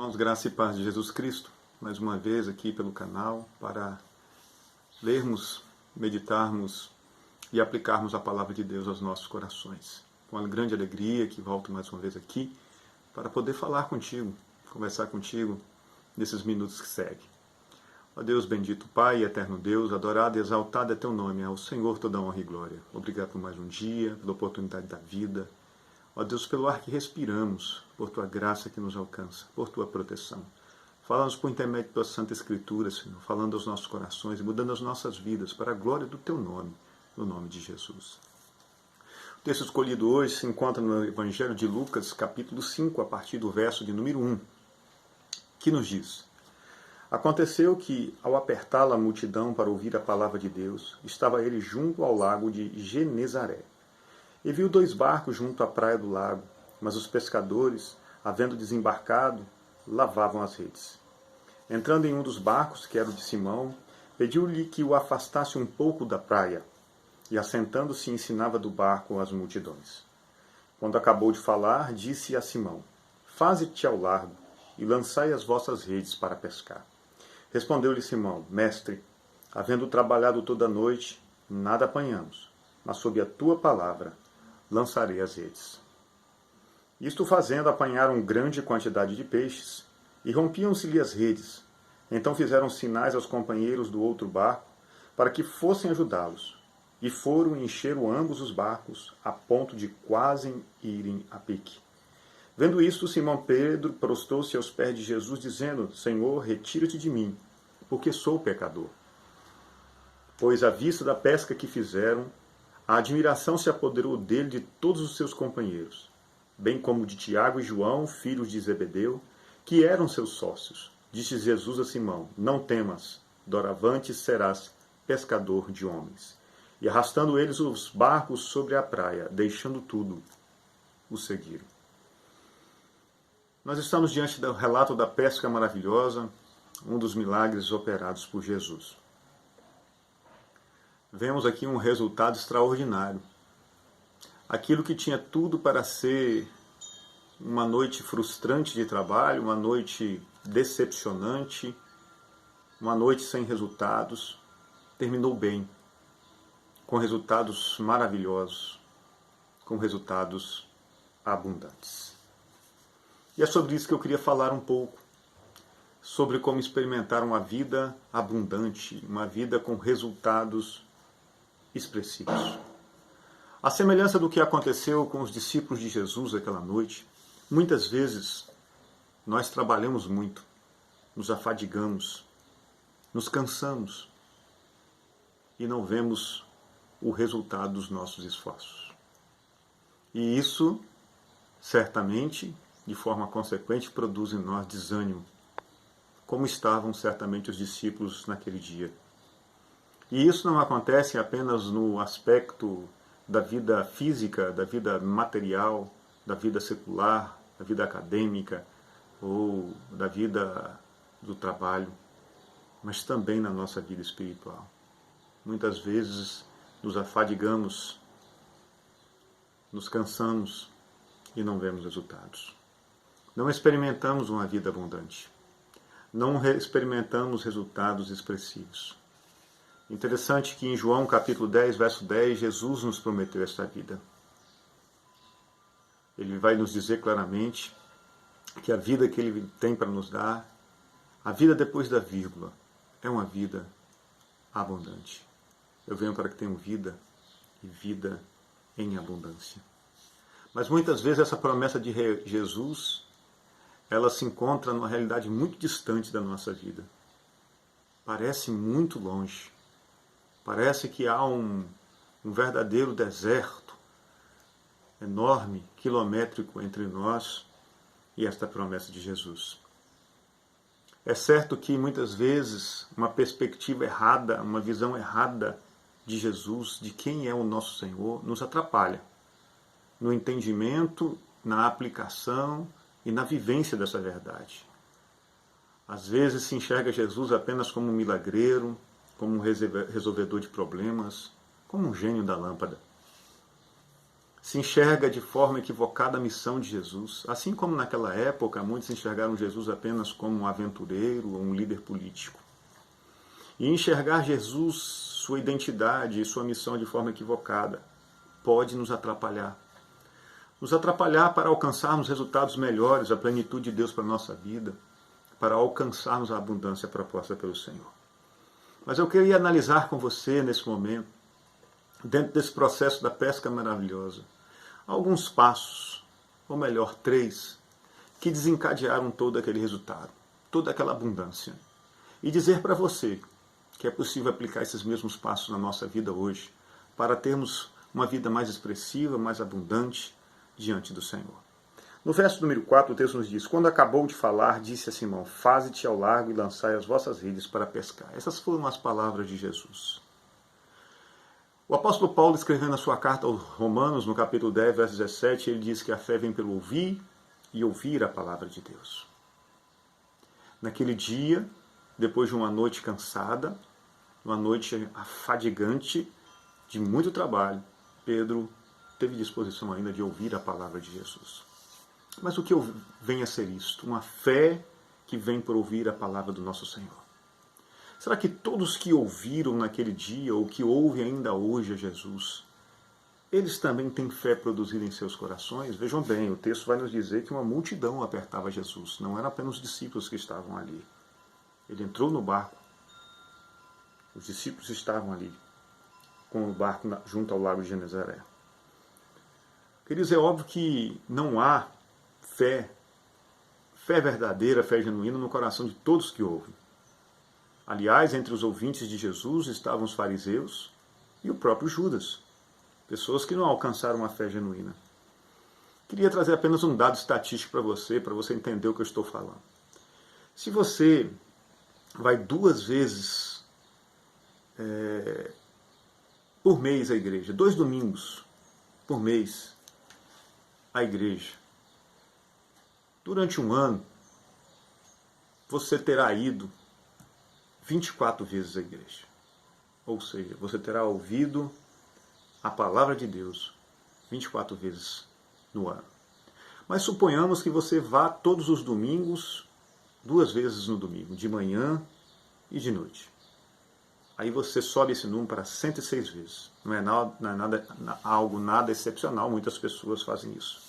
Irmãos, graça e paz de Jesus Cristo, mais uma vez aqui pelo canal para lermos, meditarmos e aplicarmos a palavra de Deus aos nossos corações. Com uma grande alegria que volto mais uma vez aqui para poder falar contigo, conversar contigo nesses minutos que seguem. Ó Deus bendito, Pai, eterno Deus, adorado e exaltado é Teu nome, ao Senhor toda honra e glória. Obrigado por mais um dia, pela oportunidade da vida. Ó Deus, pelo ar que respiramos, por Tua graça que nos alcança, por Tua proteção. Fala-nos por intermédio da Tua Santa Escritura, Senhor, falando aos nossos corações e mudando as nossas vidas para a glória do Teu nome, no nome de Jesus. O texto escolhido hoje se encontra no Evangelho de Lucas, capítulo 5, a partir do verso de número 1, que nos diz: Aconteceu que, ao apertá-la a multidão para ouvir a palavra de Deus, estava ele junto ao lago de Genezaré. E viu 2 barcos junto à praia do lago, mas os pescadores, havendo desembarcado, lavavam as redes. Entrando em um dos barcos, que era o de Simão, pediu-lhe que o afastasse um pouco da praia, e assentando-se ensinava do barco às multidões. Quando acabou de falar, disse a Simão: Faze-te ao largo, e lançai as vossas redes para pescar. Respondeu-lhe Simão: Mestre, havendo trabalhado toda a noite, nada apanhamos, mas sob a tua palavra lançarei as redes. Isto fazendo, apanharam grande quantidade de peixes, e rompiam-se-lhe as redes. Então fizeram sinais aos companheiros do outro barco, para que fossem ajudá-los. E foram e encheram ambos os barcos, a ponto de quase irem a pique. Vendo isto, Simão Pedro prostrou-se aos pés de Jesus, dizendo: Senhor, retira-te de mim, porque sou pecador. Pois, à vista da pesca que fizeram, a admiração se apoderou dele de todos os seus companheiros, bem como de Tiago e João, filhos de Zebedeu, que eram seus sócios. Disse Jesus a Simão: Não temas, doravante serás pescador de homens. E arrastando eles os barcos sobre a praia, deixando tudo, o seguiram. Nós estamos diante do relato da pesca maravilhosa, um dos milagres operados por Jesus. Vemos aqui um resultado extraordinário. Aquilo que tinha tudo para ser uma noite frustrante de trabalho, uma noite decepcionante, uma noite sem resultados, terminou bem, com resultados maravilhosos, com resultados abundantes. E é sobre isso que eu queria falar um pouco, sobre como experimentar uma vida abundante, uma vida com resultados expressivos. A semelhança do que aconteceu com os discípulos de Jesus aquela noite, muitas vezes nós trabalhamos muito, nos afadigamos, nos cansamos e não vemos o resultado dos nossos esforços. E isso, certamente, de forma consequente, produz em nós desânimo, como estavam certamente os discípulos naquele dia. E isso não acontece apenas no aspecto da vida física, da vida material, da vida secular, da vida acadêmica ou da vida do trabalho, mas também na nossa vida espiritual. Muitas vezes nos afadigamos, nos cansamos e não vemos resultados. Não experimentamos uma vida abundante. Não experimentamos resultados expressivos. Interessante que em João capítulo 10, verso 10, Jesus nos prometeu esta vida. Ele vai nos dizer claramente que a vida que Ele tem para nos dar, a vida depois da vírgula, é uma vida abundante. Eu venho para que tenham vida e vida em abundância. Mas muitas vezes essa promessa de Jesus, ela se encontra numa realidade muito distante da nossa vida. Parece muito longe. Parece que há um verdadeiro deserto enorme, quilométrico entre nós e esta promessa de Jesus. É certo que muitas vezes uma perspectiva errada, uma visão errada de Jesus, de quem é o nosso Senhor, nos atrapalha no entendimento, na aplicação e na vivência dessa verdade. Às vezes se enxerga Jesus apenas como um milagreiro, como um resolvedor de problemas, como um gênio da lâmpada. se enxerga de forma equivocada a missão de Jesus. Assim como naquela época, muitos enxergaram Jesus apenas como um aventureiro ou um líder político. E enxergar Jesus, sua identidade e sua missão de forma equivocada pode nos atrapalhar. Nos atrapalhar para alcançarmos resultados melhores, a plenitude de Deus para a nossa vida, para alcançarmos a abundância proposta pelo Senhor. Mas eu queria analisar com você nesse momento, dentro desse processo da pesca maravilhosa, alguns passos, ou melhor, 3, que desencadearam todo aquele resultado, toda aquela abundância. E dizer para você que é possível aplicar esses mesmos passos na nossa vida hoje, para termos uma vida mais expressiva, mais abundante diante do Senhor. No verso número 4, o texto nos diz: quando acabou de falar, disse a Simão: faze-te ao largo e lançai as vossas redes para pescar. Essas foram as palavras de Jesus. O apóstolo Paulo, escrevendo a sua carta aos Romanos, no capítulo 10, verso 17, ele diz que a fé vem pelo ouvir e ouvir a palavra de Deus. Naquele dia, depois de uma noite cansada, uma noite afadigante, de muito trabalho, Pedro teve disposição ainda de ouvir a palavra de Jesus. Mas o que vem a ser isto? Uma fé que vem por ouvir a palavra do nosso Senhor. Será que todos que ouviram naquele dia, ou que ouvem ainda hoje a Jesus, eles também têm fé produzida em seus corações? Vejam bem, o texto vai nos dizer que uma multidão apertava Jesus, não eram apenas os discípulos que estavam ali. Ele entrou no barco, os discípulos estavam ali, com o barco junto ao lago de Genezaré. Queridos, é óbvio que não há fé verdadeira, fé genuína no coração de todos que ouvem. Aliás, entre os ouvintes de Jesus estavam os fariseus e o próprio Judas, pessoas que não alcançaram a fé genuína. Queria trazer apenas um dado estatístico para você entender o que eu estou falando. Se você vai 2 vezes por mês à igreja, 2 domingos por mês à igreja, durante um ano, você terá ido 24 vezes à igreja. Ou seja, você terá ouvido a palavra de Deus 24 vezes no ano. Mas suponhamos que você vá todos os domingos, 2 vezes no domingo, de manhã e de noite. Aí você sobe esse número para 106 vezes. Não é algo nada excepcional, muitas pessoas fazem isso.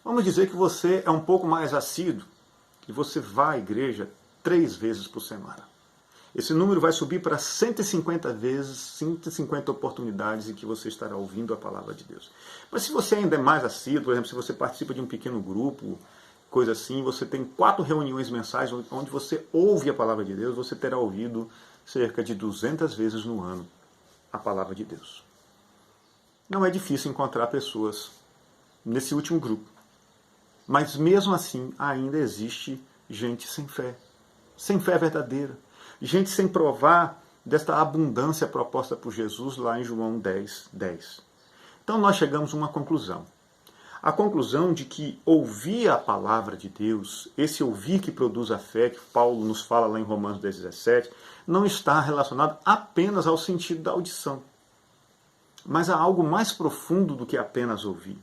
Vamos dizer que você é um pouco mais assíduo e você vai à igreja 3 vezes por semana. Esse número vai subir para 150 vezes, 150 oportunidades em que você estará ouvindo a palavra de Deus. Mas se você ainda é mais assíduo, por exemplo, se você participa de um pequeno grupo, coisa assim, você tem 4 reuniões mensais onde você ouve a palavra de Deus, você terá ouvido cerca de 200 vezes no ano a palavra de Deus. Não é difícil encontrar pessoas nesse último grupo. Mas mesmo assim, ainda existe gente sem fé verdadeira. Gente sem provar desta abundância proposta por Jesus lá em João 10, 10. Então nós chegamos a uma conclusão. A conclusão de que ouvir a palavra de Deus, esse ouvir que produz a fé, que Paulo nos fala lá em Romanos 10, 17, não está relacionado apenas ao sentido da audição, mas a algo mais profundo do que apenas ouvir.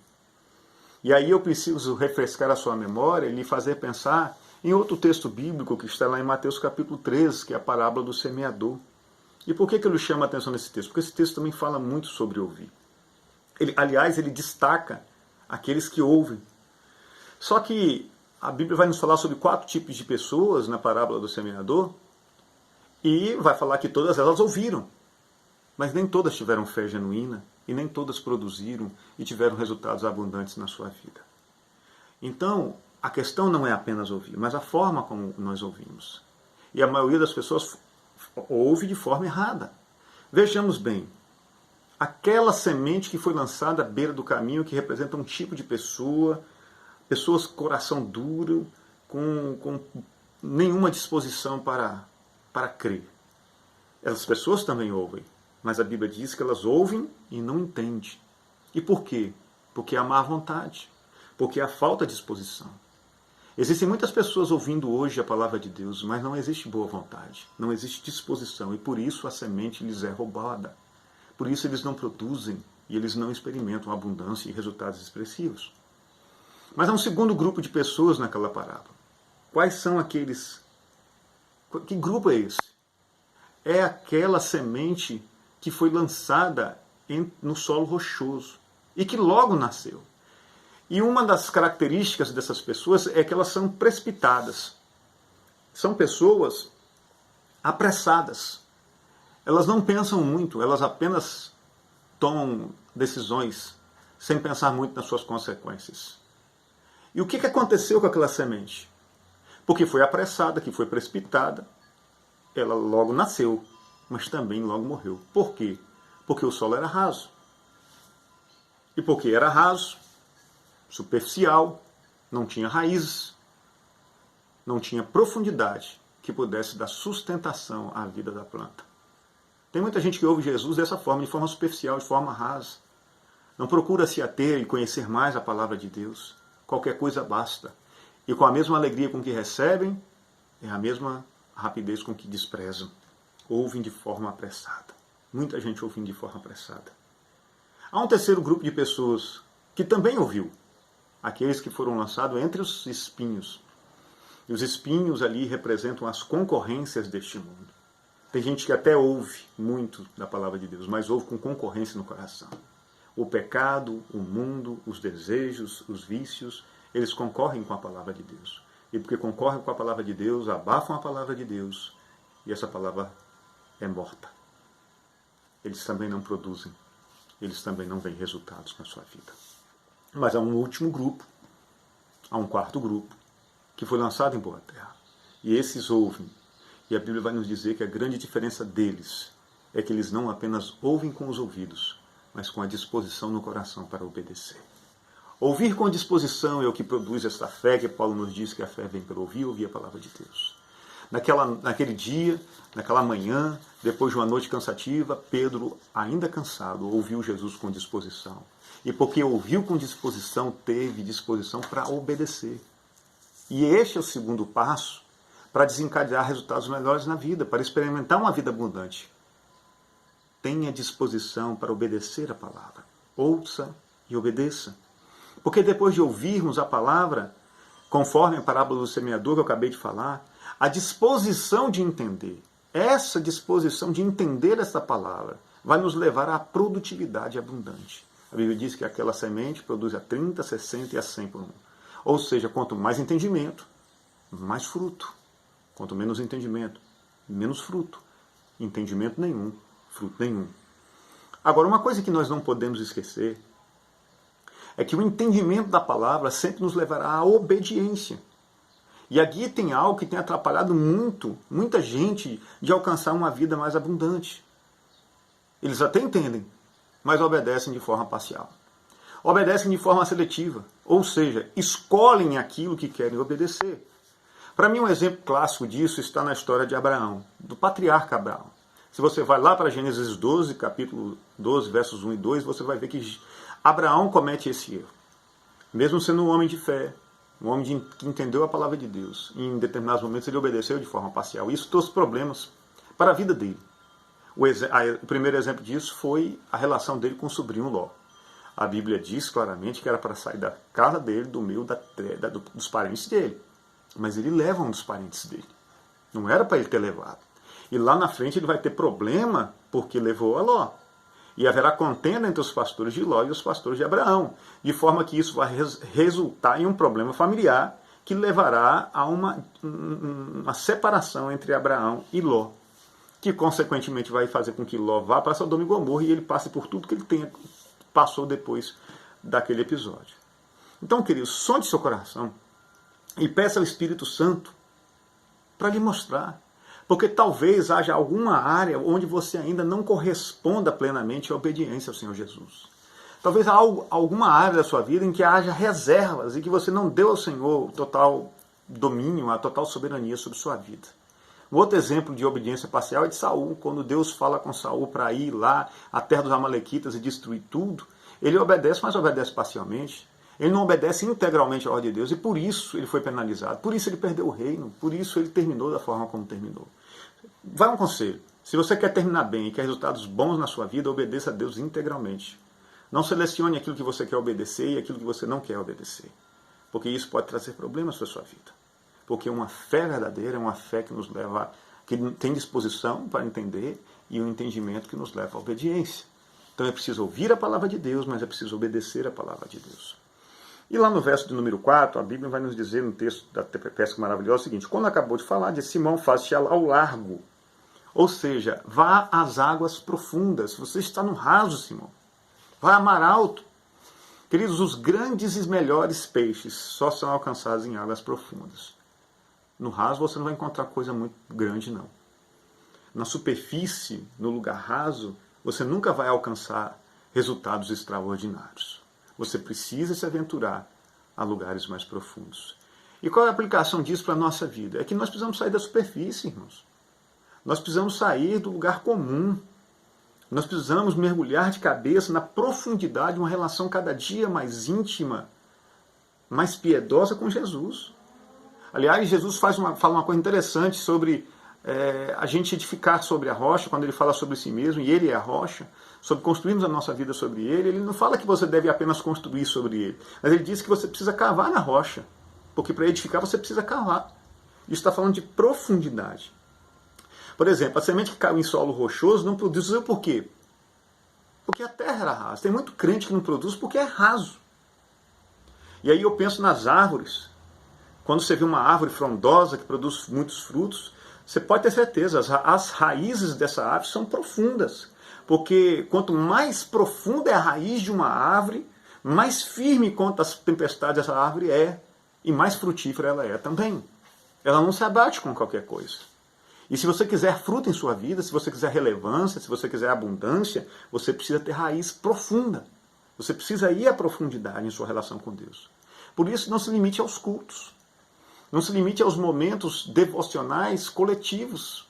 E aí eu preciso refrescar a sua memória e lhe fazer pensar em outro texto bíblico que está lá em Mateus capítulo 13, que é a parábola do semeador. E por que eu lhe chamo a atenção nesse texto? Porque esse texto também fala muito sobre ouvir. Ele destaca aqueles que ouvem. Só que a Bíblia vai nos falar sobre 4 tipos de pessoas na parábola do semeador e vai falar que todas elas ouviram. Mas nem todas tiveram fé genuína e nem todas produziram e tiveram resultados abundantes na sua vida. Então, a questão não é apenas ouvir, mas a forma como nós ouvimos. E a maioria das pessoas ouve de forma errada. Vejamos bem, aquela semente que foi lançada à beira do caminho, que representa um tipo de pessoa, pessoas com coração duro, com nenhuma disposição para crer. Essas pessoas também ouvem, mas a Bíblia diz que elas ouvem e não entendem. E por quê? Porque há má vontade, porque há falta de disposição. Existem muitas pessoas ouvindo hoje a palavra de Deus, mas não existe boa vontade, não existe disposição, e por isso a semente lhes é roubada. Por isso eles não produzem e eles não experimentam abundância e resultados expressivos. Mas há um segundo grupo de pessoas naquela parábola. Quais são aqueles? Que grupo é esse? É aquela semente que foi lançada no solo rochoso e que logo nasceu. E uma das características dessas pessoas é que elas são precipitadas. São pessoas apressadas. Elas não pensam muito, elas apenas tomam decisões sem pensar muito nas suas consequências. E o que aconteceu com aquela semente? Porque foi apressada, que foi precipitada, ela logo nasceu, mas também logo morreu. Por quê? Porque o solo era raso. E porque era raso, superficial, não tinha raízes, não tinha profundidade que pudesse dar sustentação à vida da planta. Tem muita gente que ouve Jesus dessa forma, de forma superficial, de forma rasa. Não procura se ater e conhecer mais a palavra de Deus. Qualquer coisa basta. E com a mesma alegria com que recebem, é a mesma rapidez com que desprezam. Ouvem de forma apressada. Muita gente ouvindo de forma apressada. Há um terceiro grupo de pessoas que também ouviu. Aqueles que foram lançados entre os espinhos. E os espinhos ali representam as concorrências deste mundo. Tem gente que até ouve muito da palavra de Deus, mas ouve com concorrência no coração. O pecado, o mundo, os desejos, os vícios, eles concorrem com a palavra de Deus. E porque concorrem com a palavra de Deus, abafam a palavra de Deus, e essa palavra é morta. Eles também não produzem, eles também não veem resultados na sua vida. Mas há um último grupo, há um quarto grupo, que foi lançado em boa terra. E esses ouvem. E a Bíblia vai nos dizer que a grande diferença deles é que eles não apenas ouvem com os ouvidos, mas com a disposição no coração para obedecer. Ouvir com disposição é o que produz esta fé, que Paulo nos diz que a fé vem pelo ouvir a palavra de Deus. Naquele dia, naquela manhã, depois de uma noite cansativa, Pedro, ainda cansado, ouviu Jesus com disposição. E porque ouviu com disposição, teve disposição para obedecer. E este é o segundo passo para desencadear resultados melhores na vida, para experimentar uma vida abundante. Tenha disposição para obedecer a palavra. Ouça e obedeça. Porque depois de ouvirmos a palavra, conforme a parábola do semeador que eu acabei de falar, a disposição de entender, essa disposição de entender essa palavra, vai nos levar à produtividade abundante. A Bíblia diz que aquela semente produz a 30, 60 e a 100 por um. Ou seja, quanto mais entendimento, mais fruto. Quanto menos entendimento, menos fruto. Entendimento nenhum, fruto nenhum. Agora, uma coisa que nós não podemos esquecer é que o entendimento da palavra sempre nos levará à obediência. E aqui tem algo que tem atrapalhado muita gente de alcançar uma vida mais abundante. Eles até entendem, mas obedecem de forma parcial. Obedecem de forma seletiva, ou seja, escolhem aquilo que querem obedecer. Para mim, um exemplo clássico disso está na história de Abraão, do patriarca Abraão. Se você vai lá para Gênesis 12, capítulo 12, versos 1 e 2, você vai ver que Abraão comete esse erro. Mesmo sendo um homem de fé, um homem que entendeu a palavra de Deus, e em determinados momentos ele obedeceu de forma parcial. Isso trouxe problemas para a vida dele. O primeiro exemplo disso foi a relação dele com o sobrinho Ló. A Bíblia diz claramente que era para sair da casa dele, do meio dos parentes dele. Mas ele leva um dos parentes dele. Não era para ele ter levado. E lá na frente ele vai ter problema porque levou a Ló. E haverá contenda entre os pastores de Ló e os pastores de Abraão. De forma que isso vai resultar em um problema familiar que levará a uma separação entre Abraão e Ló. Que consequentemente vai fazer com que Ló vá para Sodoma e Gomorra e ele passe por tudo que ele passou depois daquele episódio. Então, queridos, sonde seu coração e peça ao Espírito Santo para lhe mostrar. Porque talvez haja alguma área onde você ainda não corresponda plenamente à obediência ao Senhor Jesus. Talvez alguma área da sua vida em que haja reservas e que você não deu ao Senhor o total domínio, a total soberania sobre sua vida. Um outro exemplo de obediência parcial é de Saul. Quando Deus fala com Saul para ir lá à terra dos Amalequitas e destruir tudo, ele obedece, mas obedece parcialmente. Ele não obedece integralmente à ordem de Deus e por isso ele foi penalizado. Por isso ele perdeu o reino. Por isso ele terminou da forma como terminou. Vai um conselho. Se você quer terminar bem e quer resultados bons na sua vida, obedeça a Deus integralmente. Não selecione aquilo que você quer obedecer e aquilo que você não quer obedecer. Porque isso pode trazer problemas para a sua vida. Porque uma fé verdadeira é uma fé que nos leva, que tem disposição para entender e um entendimento que nos leva à obediência. Então é preciso ouvir a palavra de Deus, mas é preciso obedecer a palavra de Deus. E lá no verso de número 4, a Bíblia vai nos dizer no texto da pesca maravilhosa o seguinte: quando acabou de falar, disse: Simão, faz-te ao largo. Ou seja, vá às águas profundas. Você está no raso, Simão. Vá a mar alto. Queridos, os grandes e melhores peixes só são alcançados em águas profundas. No raso você não vai encontrar coisa muito grande, não. Na superfície, no lugar raso, você nunca vai alcançar resultados extraordinários. Você precisa se aventurar a lugares mais profundos. E qual é a aplicação disso para a nossa vida? É que nós precisamos sair da superfície, irmãos. Nós precisamos sair do lugar comum. Nós precisamos mergulhar de cabeça na profundidade de uma relação cada dia mais íntima, mais piedosa com Jesus. Aliás, Jesus fala uma coisa interessante sobre a gente edificar sobre a rocha, quando ele fala sobre si mesmo, e ele é a rocha, sobre construirmos a nossa vida sobre ele. Ele não fala que você deve apenas construir sobre ele, mas ele diz que você precisa cavar na rocha, porque para edificar você precisa cavar. Isso está falando de profundidade. Por exemplo, a semente que caiu em solo rochoso não produziu por quê? Porque a terra era rasa. Tem muito crente que não produz porque é raso. E aí eu penso nas árvores. Quando você vê uma árvore frondosa que produz muitos frutos, você pode ter certeza, as raízes dessa árvore são profundas. Porque quanto mais profunda é a raiz de uma árvore, mais firme contra as tempestades essa árvore é, e mais frutífera ela é também. Ela não se abate com qualquer coisa. E se você quiser fruto em sua vida, se você quiser relevância, se você quiser abundância, você precisa ter raiz profunda. Você precisa ir à profundidade em sua relação com Deus. Por isso, não se limite aos cultos. Não se limite aos momentos devocionais coletivos.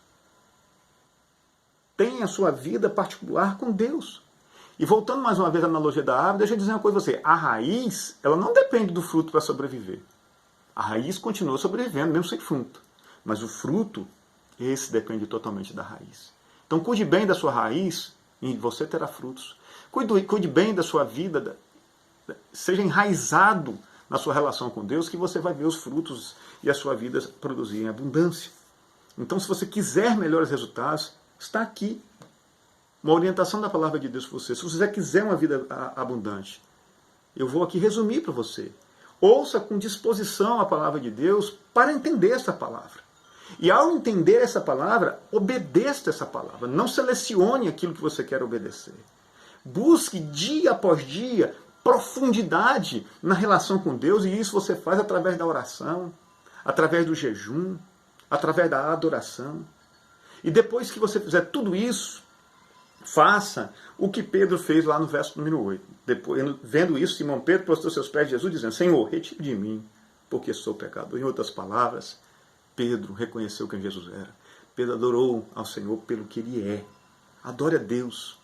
Tenha a sua vida particular com Deus. E voltando mais uma vez à analogia da árvore, deixa eu dizer uma coisa a você. A raiz, ela não depende do fruto para sobreviver. A raiz continua sobrevivendo, mesmo sem fruto. Mas o fruto, esse depende totalmente da raiz. Então cuide bem da sua raiz e você terá frutos. Cuide bem da sua vida, seja enraizado na sua relação com Deus, que você vai ver os frutos e a sua vida produzir em abundância. Então, se você quiser melhores resultados, está aqui uma orientação da palavra de Deus para você. Se você quiser uma vida abundante, eu vou aqui resumir para você. Ouça com disposição a palavra de Deus para entender essa palavra. E ao entender essa palavra, obedeça essa palavra. Não selecione aquilo que você quer obedecer. Busque dia após dia profundidade na relação com Deus, e isso você faz através da oração, através do jejum, através da adoração. E depois que você fizer tudo isso, faça o que Pedro fez lá no verso número 8. Depois, vendo isso, Simão Pedro prostrou seus pés de Jesus, dizendo: Senhor, retire de mim, porque sou pecador. Em outras palavras, Pedro reconheceu quem Jesus era. Pedro adorou ao Senhor pelo que Ele é. Adore a Deus.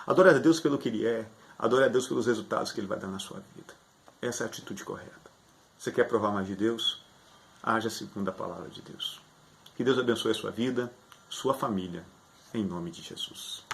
Adore a Deus pelo que Ele é. Adore a Deus pelos resultados que Ele vai dar na sua vida. Essa é a atitude correta. Você quer provar mais de Deus? Haja segundo a palavra de Deus. Que Deus abençoe a sua vida, sua família, em nome de Jesus.